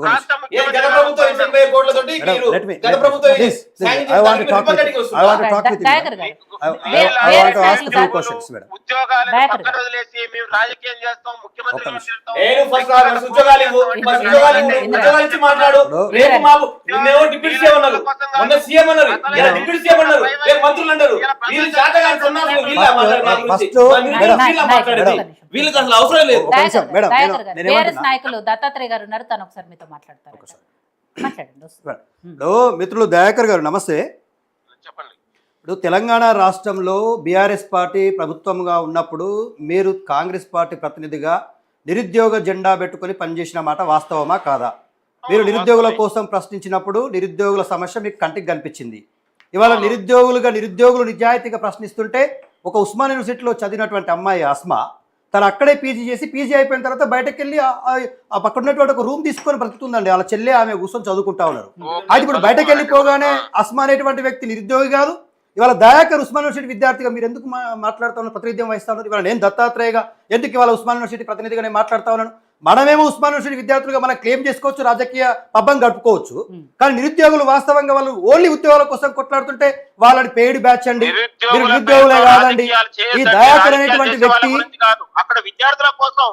రాష్ట్ర గత ప్రభుత్వం 80 కోట్లతోటి గత ప్రభుత్వం ఉద్యోగాలను పక్కన వదిలేసి మేము రాజకీయం చేస్తాం, ముఖ్యమంత్రి మాట్లాడు. రేపు మాకు డిప్యూటీ సీఎం అన్నారు, మొన్న సీఎం అన్నారు, డిప్యూటీ సీఎం అన్నారు, రేపు మంత్రులు అంటారు. వీళ్ళకి అసలు అవసరం లేదు. నాయకులు దత్తాత్రేయ గారు ఉన్నారు, తను ఒకసారి మీతో మాట్లాడతారు. మిత్రులు దయాకర్ గారు నమస్తే. చెప్పండి. ఇప్పుడు తెలంగాణ రాష్ట్రంలో బీఆర్ఎస్ పార్టీ ప్రభుత్వంగా ఉన్నప్పుడు మీరు కాంగ్రెస్ పార్టీ ప్రతినిధిగా నిరుద్యోగ జెండా పెట్టుకొని పనిచేసిన మాట వాస్తవమా కాదా? మీరు నిరుద్యోగుల కోసం ప్రశ్నించినప్పుడు నిరుద్యోగుల సమస్య మీకు కంటికి కనిపించింది. ఇవాళ నిరుద్యోగులు నిజాయితీగా ప్రశ్నిస్తుంటే ఒక ఉస్మాన్ యూనివర్సిటీలో చదివినటువంటి అమ్మాయి అస్మా తను అక్కడే పీజీ చేసి పీజీ అయిపోయిన తర్వాత బయటకు వెళ్ళి ఆ పక్కన ఉన్నటువంటి ఒక రూమ్ తీసుకొని బ్రతుకుతుందండి. వాళ్ళ చెల్లె ఆమె కూర్చొని చదువుకుంటా ఉన్నారు. అది ఇప్పుడు బయటకు వెళ్ళిపోగానే అస్మా అనేటువంటి వ్యక్తి నిరుద్యోగి కాదు. ఇవాళ దయాకర్ ఉస్మాన్ యూనివర్సిటీ విద్యార్థిగా మీరు ఎందుకు మాట్లాడుతూ ఉన్నారు, ప్రతినిధ్యం వహిస్తా ఉన్నారు? ఇవాళ నేను దత్తాత్రేయగా ఎందుకు ఇవాళ ఉస్మాన్ యూనివర్సిటీ ప్రతినిధిగా నేను మాట్లాడుతా ఉన్నాను? మనమేమో ఉస్మాన్ యూనివర్సిటీ విద్యార్థులుగా మనం క్లెయిమ్ చేసుకోవచ్చు, రాజకీయ పబ్బం గడుపుకోవచ్చు. కానీ నిరుద్యోగులు వాస్తవంగా వాళ్ళు ఓన్లీ ఉద్యోగాల కోసం కొట్లాడుతుంటే వాళ్ళని పెయిడ్ బ్యాచ్ అండి, మీరు నిరుద్యోగులే కాదండి. ఈ దయాకర్ అనేటువంటి వ్యక్తి అక్కడ విద్యార్థుల కోసం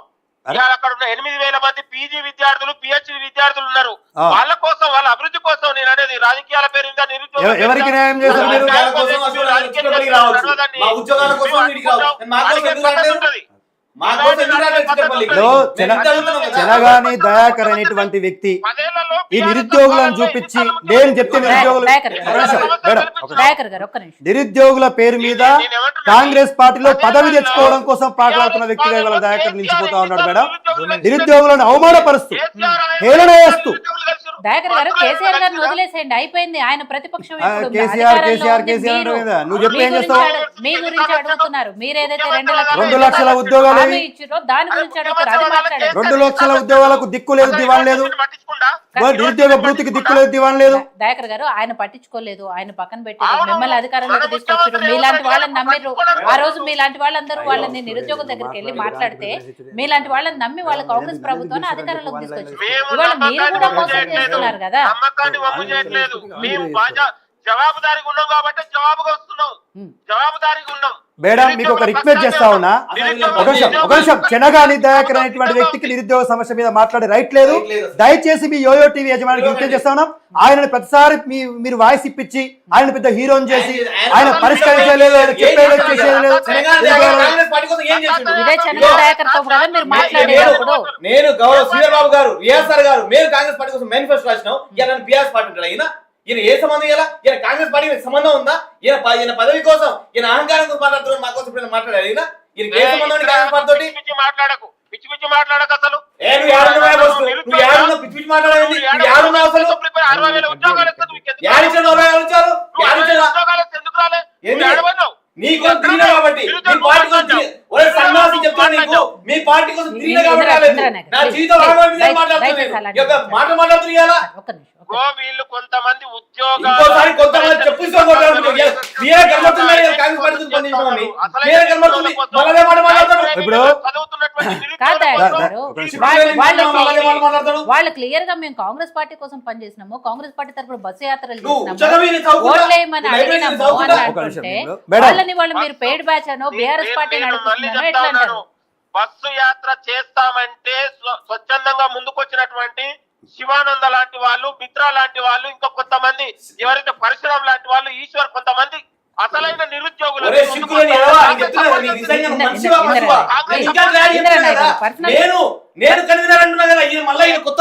అక్కడ ఉన్న 8,000 మంది పీజీ విద్యార్థులు, పిహెచ్డి విద్యార్థులు ఉన్నారు. వాళ్ళ కోసం, వాళ్ళ అభివృద్ధి కోసం నేను అనేది రాజకీయాల పేరు ఎవరికి న్యాయం చేశారు మీరు? జనగాని దయాకర్ అనేటువంటి వ్యక్తి ఈ నిరుద్యోగులను చూపించి నేను చెప్తే నిరుద్యోగుల పేరు మీద కాంగ్రెస్ పార్టీలో పదవి తెచ్చుకోవడం కోసం పాటలాడుతున్న వ్యక్తిగా ఇవాళ దయాకర్ నిలిచిపోతా ఉన్నాడు మేడం. నిరుద్యోగులను అవమానపరుస్తూ హేళన చేస్తూ దయాకర్ గారు కేసీఆర్ గారిని వదిలేసేయండి, అయిపోయింది. ఆయన ప్రతిపక్షం కేసీఆర్ నువ్వు చెప్పి ఏం చేస్తావు? మీ గురించి అడుగుతున్నారు. మీరేదైతే 2 లక్షల ఉద్యోగాలు ఇచ్చిరో దాని గురించి అడుగుతారు, అది మాట్లాడారు. 2 లక్షల ఉద్యోగాలకు దిక్కు లేదు, దివాన్ లేదు. నిరుద్యోగ భృతికి దిక్కు లేదు, దివాన్ లేదు. దయాకర్ గారు ఆయన పట్టించుకోలేదు, ఆయన పక్కన పెట్టి మిమ్మల్ని అధికారంలోకి తీసుకొచ్చారు. మీలాంటి వాళ్ళని నమ్మిరు. ఆ రోజు మీలాంటి వాళ్ళందరూ వాళ్ళని నిరుద్యోగుల దగ్గరికి వెళ్ళి మాట్లాడితే మీలాంటి వాళ్ళని నమ్మి వాళ్ళ కాంగ్రెస్ ప్రభుత్వాన్ని అధికారంలోకి తీసుకొచ్చారు. ఇవాళ మీరు కూడా మోసం చేస్తున్నారు కదా. జవాబుదారీగా ఉన్నాం కాబట్టి జవాబుగా వస్తున్నాం, జవాబుదారీగా ఉన్నాం. మేడం మీకు ఒక రిక్వెస్ట్ చేస్తా ఉన్నా, ఒక నిమిషం. చెనగాని దయాకర్ అనేటువంటి వ్యక్తికి నిరుద్యోగ సమస్య మీద మాట్లాడే రైట్ లేదు. దయచేసి మీ యోయో టీవీ యజమానికి విజ్ఞప్తి చేస్తా ఉన్నాం. ఆయనను ప్రతిసారి మీరు వాయిస్ ఇప్పించి ఆయన పెద్ద హీరోని చేసి ఆయన పరిష్కరించలేదు, ఆయన చెప్పేది చేసేది. నేను గౌరవ శ్రీధర్ బాబు గారు, విఎస్ఆర్ గారు, మేము కాంగ్రెస్ పార్టీ కోసం మేనిఫెస్టో రాసినాం. ఈయన బీఆర్ఎస్ పార్టీ ఉంటాడు. ఈయన ఏ సంబంధం? ఈయన కాంగ్రెస్ పార్టీకి సంబంధం ఉందా? ఈయన పదవి కోసం, ఈయన అహంకారం కోసం మాట్లాడుతున్నారు. మా కోసం మాట్లాడారు. ఈయన ఏ సంబంధం కాంగ్రెస్ పార్టీ తోటి? మాట్లాడకు, పిచ్చి పిచ్చి మాట్లాడక. అసలు పిచ్చి పిచ్చి మాట్లాడాలి. నీకు తిరిగినా కాబట్టి మీ పార్టీ కోసం సన్నాసి చెప్తాను. నీకు మీ పార్టీ కోసం తిరిగినా కాబట్టి నా జీవితం మాట్లాడుతున్నా. వీళ్ళు కొంతమంది ఉద్యోగాలు వాళ్ళు క్లియర్ గా మేము కాంగ్రెస్ పార్టీ కోసం పనిచేసినాము, కాంగ్రెస్ పార్టీ తరఫున బస్సు యాత్రలు చేసినాము, ఓట్లేయమని అడిగినాము అని అనుకుంటే వాళ్ళని వాళ్ళు మీరు పెయిడ్ బ్యాచ్ అనో బీఆర్ఎస్ పార్టీ నడుపుతున్నారో ఎట్లా అంటారు? బస్సు యాత్ర చేస్తామంటే స్వచ్ఛందంగా ముందుకొచ్చినటువంటి శివానంద లాంటి వాళ్ళు, మిత్ర లాంటి వాళ్ళు, ఇంకా కొంతమంది ఎవరైతే పరశురాం లాంటి వాళ్ళు, ఈశ్వర్, కొంతమంది అసలైన నిరుద్యోగులు నేను కన్వీనర్ అంటున్నా కదా. మళ్ళీ కొత్త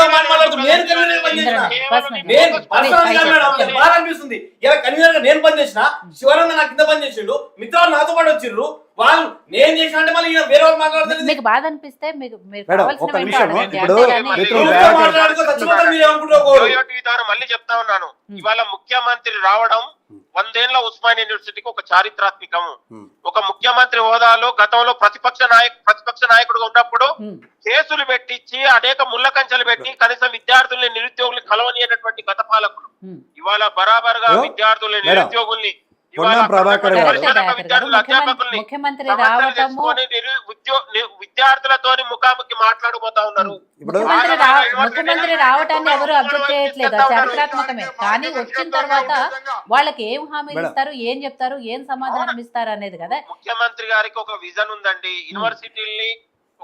అనిపిస్తుంది. ఇలా కన్వీనర్ గా నేను పనిచేసిన, శివానంద నాకు కింద పని చేసిండు, మిత్రులు నాతో పాటు వచ్చిండ్రు. వాళ్ళు నేను చేసిన అంటే మళ్ళీ వేరే వాళ్ళు మాట్లాడుతుంది. మీకు బాధ అనిపిస్తే మళ్ళీ చెప్తా ఉన్నాను, ఇవాళ ముఖ్యమంత్రి రావడం 100 ఏళ్ల ఉస్మానియా యూనివర్సిటీకి ఒక చారిత్రాత్మకం. ఒక ముఖ్యమంత్రి హోదాలో గతంలో ప్రతిపక్ష నాయకుడుగా ఉన్నప్పుడు కేసులు పెట్టించి అనేక ముళ్ళ కంచెలు పెట్టి కనీసం విద్యార్థుల్ని, నిరుద్యోగుల్ని కలవనియనటువంటి గత పాలకులు ఇవాళ బరాబర్గా విద్యార్థుల్ని, నిరుద్యోగుల్ని, ముఖ్యమంత్రి రావటము విద్యార్థులతో ముఖాముఖి మాట్లాడబోతా ఉన్నారు. ముఖ్యమంత్రి రావటాన్ని ఎవరు అబ్జెక్ట్ చేయట్లేదు, అది చారిత్రాత్మకమే. కానీ వచ్చిన తర్వాత వాళ్ళకి ఏం హామీలు ఇస్తారు, ఏం చెప్తారు, ఏం సమాధానం ఇస్తారు అనేది కదా. ముఖ్యమంత్రి గారికి ఒక విజన్ ఉందండి, యూనివర్సిటీని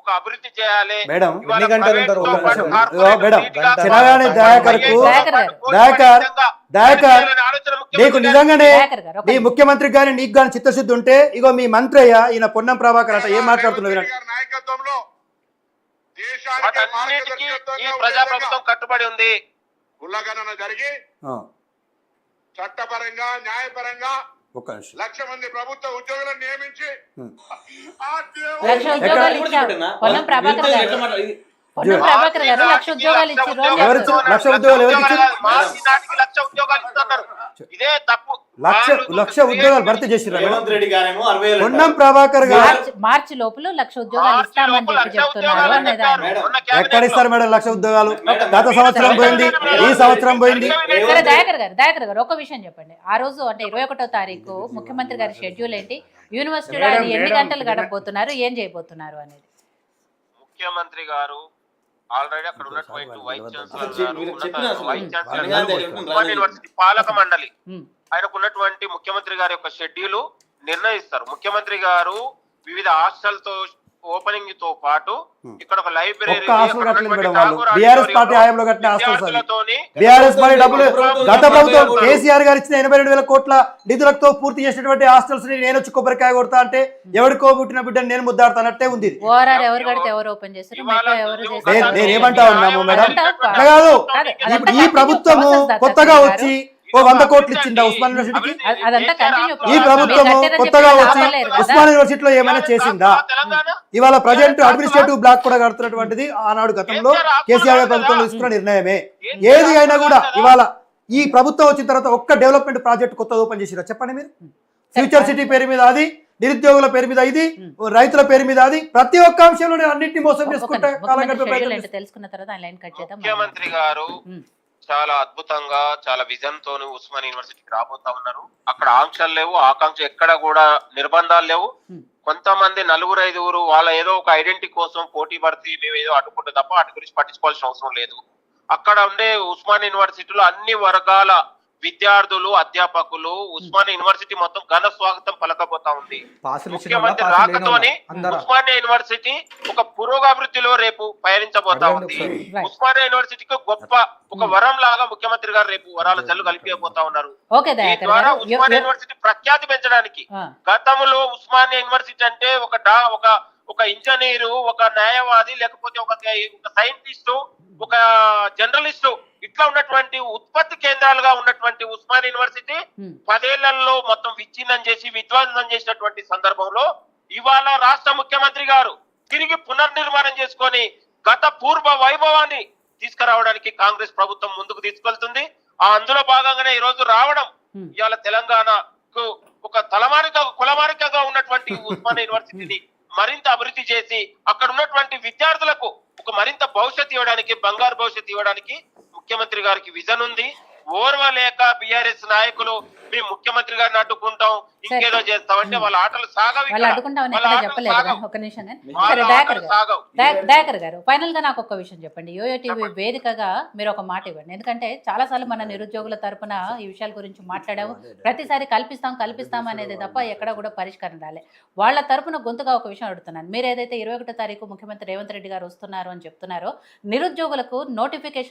ఒక అభివృద్ధి చేయాలి. మేడం ఎన్ని గంటలు ఉంటారు? ఒక నిమిషం. మేడం చిన్నగానే దయాకర్ నీకు నిజంగానే నీ ముఖ్యమంత్రి గాని నీకు గాని చిత్తశుద్ధి ఉంటే ఇగో మీ మంత్రి అయ్యా ఈయన పొన్నం ప్రభాకర్ అట ఏం మాట్లాడుతున్నారు నాయకత్వంలో వాటన్నిటికీ ఈ ప్రజాప్రభుత్వం కట్టుబడి ఉంది. ఉల్లంఘన జరిగి చట్టపరంగా న్యాయపరంగా ఒక్క నిమిషం 1,00,000 మంది ప్రభుత్వ ఉద్యోగులను నియమించి లక్ష ఉద్యోగాలు ఇచ్చారు పొన్నం ప్రభాకర్ గారు. పొన్నం ప్రభాకర్ గారు 1,00,000 ఉద్యోగాలు ఇచ్చారు. ఎవరు ఇచ్చారు? 1,00,000 ఉద్యోగాలు ఎవరికి ఇచ్చారు? ఈనాటికి 1,00,000 ఉద్యోగాలు ఇస్తున్నారు. ఇదే తప్పు. 1,00,000 ఉద్యోగాలు భర్తీ చేసిర్రు. రేవంత్ రెడ్డి గారేమో 60,000 పొన్నం ప్రభాకర్ గారు మార్చి లోపల 1,00,000 ఉద్యోగాలు ఇస్తామని చెప్పి చెప్తున్నారు అనేదాన్ని. ఎక్కడ ఇస్తారు మేడం 1,00,000 ఉద్యోగాలు? గత సంవత్సరం పోయింది, ఈ సంవత్సరం పోయింది. సరే దయాకర్ గారు ఒక విషయం చెప్పండి. ఆ రోజు అంటే 21వ తారీఖు ముఖ్యమంత్రి గారి షెడ్యూల్ ఏంటి, యూనివర్సిటీలో ఆయన ఎన్ని గంటలు గడపబోతున్నారు, ఏం చేయబోతున్నారు అనేది? ముఖ్యమంత్రి గారు ఆల్రెడీ అక్కడ ఉన్నటువంటి వైస్ ఛాన్సలర్ యూనివర్సిటీ పాలక మండలి ఆయనకు ఉన్నటువంటి ముఖ్యమంత్రి గారి యొక్క షెడ్యూల్ నిర్ణయిస్తారు. ముఖ్యమంత్రి గారు వివిధ హాస్టల్తో ఓపెనింగ్ తో పాటు ఇక్కడ ఒక లైబ్రరీ బీఆర్ఎస్ పార్టీ హయాంలో కట్టిన హాస్టల్స్ బీఆర్ఎస్ పార్టీ డబ్బులు గత ప్రభుత్వం కేసీఆర్ గారు ఇచ్చిన 82,000 కోట్ల నిధులతో పూర్తి చేసినటువంటి హాస్టల్స్ ని నేను వచ్చి కొబ్బరికాయ కొడతా అంటే ఎవరికో పుట్టిన బిడ్డని నేను ముద్దాడుతానట్టే ఉంది. ఎవరు కడితే ఎవరు ఓపెన్ చేస్తారు? నేనేమంటా ఉన్నాము మేడం, అట్లా కాదు. ఇప్పుడు ఈ ప్రభుత్వము కొత్తగా వచ్చి 100 కోట్లు ఇచ్చిందా ఉస్మాన్ యూనివర్సిటీకి? ఈ ప్రభుత్వం కొత్తగా వచ్చి ఉస్మాన్ యూనివర్సిటీలో ఏమైనా చేసిందా? ఇవాళ ప్రజెంట్ అడ్మినిస్ట్రేటివ్ బ్లాక్ కూడా కడుతున్నటువంటిది ఆనాడు గతంలో కేసీఆర్ ప్రభుత్వం తీసుకున్న నిర్ణయమే. ఏది అయినా కూడా ఇవాళ ఈ ప్రభుత్వం వచ్చిన తర్వాత ఒక్క డెవలప్మెంట్ ప్రాజెక్ట్ కొత్తగా ఓపెన్ చేసిరా చెప్పండి మీరు? ఫ్యూచర్ సిటీ పేరు మీద అది, నిరుద్యోగుల పేరు మీద ఇది, రైతుల పేరు మీద అది, ప్రతి ఒక్క అంశంలో అన్నింటినీ మోసం చేసుకుంటే తెలుసుకున్న తర్వాత ముఖ్యమంత్రి గారు చాలా అద్భుతంగా చాలా విజన్ తోని ఉస్మాన్ యూనివర్సిటీకి రాబోతా ఉన్నారు. అక్కడ ఆంక్షలు లేవు, ఆకాంక్ష ఎక్కడ కూడా నిర్బంధాలు లేవు. కొంతమంది 4-5 వాళ్ళ ఏదో ఒక ఐడెంటిటీ కోసం పోటీ పడితే మేము ఏదో అడ్డుకుంటే తప్ప వాటి గురించి పట్టించుకోవాల్సిన అవసరం లేదు. అక్కడ ఉండే ఉస్మాన్ యూనివర్సిటీలో అన్ని వర్గాల విద్యార్థులు, అధ్యాపకులు ఉస్మాన్ యూనివర్సిటీ మొత్తం ఘన స్వాగతం పలకబోతా ఉంది. ముఖ్యమంత్రి రాకతోని ఉస్మానియా యూనివర్సిటీ ఒక పురోగభివృద్ధిలో రేపు పయనించబోతా ఉంది. ఉస్మానియా యూనివర్సిటీకి గొప్ప ఒక వరం లాగా ముఖ్యమంత్రి గారు రేపు వరాల జల్లు కలిపిపోతా ఉన్నారు. ద్వారా ఉస్మానియా యూనివర్సిటీ ప్రఖ్యాతి పెంచడానికి, గతంలో ఉస్మానియా యూనివర్సిటీ అంటే ఒక ఇంజనీరు, ఒక న్యాయవాది, లేకపోతే ఒక సైంటిస్టు, ఒక జర్నలిస్టు ఇట్లా ఉన్నటువంటి ఉత్పత్తి కేంద్రాలుగా ఉన్నటువంటి ఉస్మాన్ యూనివర్సిటీ 10 ఏళ్లలో మొత్తం విచ్ఛిన్నం చేసి విధ్వంసం చేసినటువంటి సందర్భంలో ఇవాళ రాష్ట్ర ముఖ్యమంత్రి గారు తిరిగి పునర్నిర్మాణం చేసుకొని గత పూర్వ వైభవాన్ని తీసుకురావడానికి కాంగ్రెస్ ప్రభుత్వం ముందుకు తీసుకెళ్తుంది. అందులో భాగంగానే ఈ రోజు రావడం ఇవాళ తెలంగాణకు ఒక కులమానికగా ఉన్నటువంటి ఉస్మాన్ యూనివర్సిటీని మరింత అభివృద్ధి చేసి అక్కడ ఉన్నటువంటి విద్యార్థులకు ఒక మరింత భవిష్యత్తు ఇవ్వడానికి, బంగారు భవిష్యత్తు ఇవ్వడానికి ముఖ్యమంత్రి గారికి విజన్ ఉంది. ఓర్వలేక బీఆర్ఎస్ నాయకులు మేము ముఖ్యమంత్రి గారిని అడ్డుకుంటాం, ఇంకేదో చేస్తామంటే వాళ్ళ ఆటలు సాగవు. దయాకర్ గారు ఫైనల్ గా నాకు ఒక విషయం చెప్పండి. యోయో టీవీ వేదికగా మీరు ఒక మాట ఇవ్వండి. ఎందుకంటే చాలా సార్లు మన నిరుద్యోగుల తరపున ఈ విషయాల గురించి మాట్లాడాము. ప్రతిసారి కల్పిస్తాం అనేది తప్ప ఎక్కడ కూడా పరిష్కారం రాలే. వాళ్ళ తరపున గొంతుగా ఒక విషయం అడుగుతున్నాను. మీరు ఏదైతే 21వ తారీఖు ముఖ్యమంత్రి రేవంత్ రెడ్డి గారు వస్తున్నారు అని చెప్తున్నారో, నిరుద్యోగులకు నోటిఫికేషన్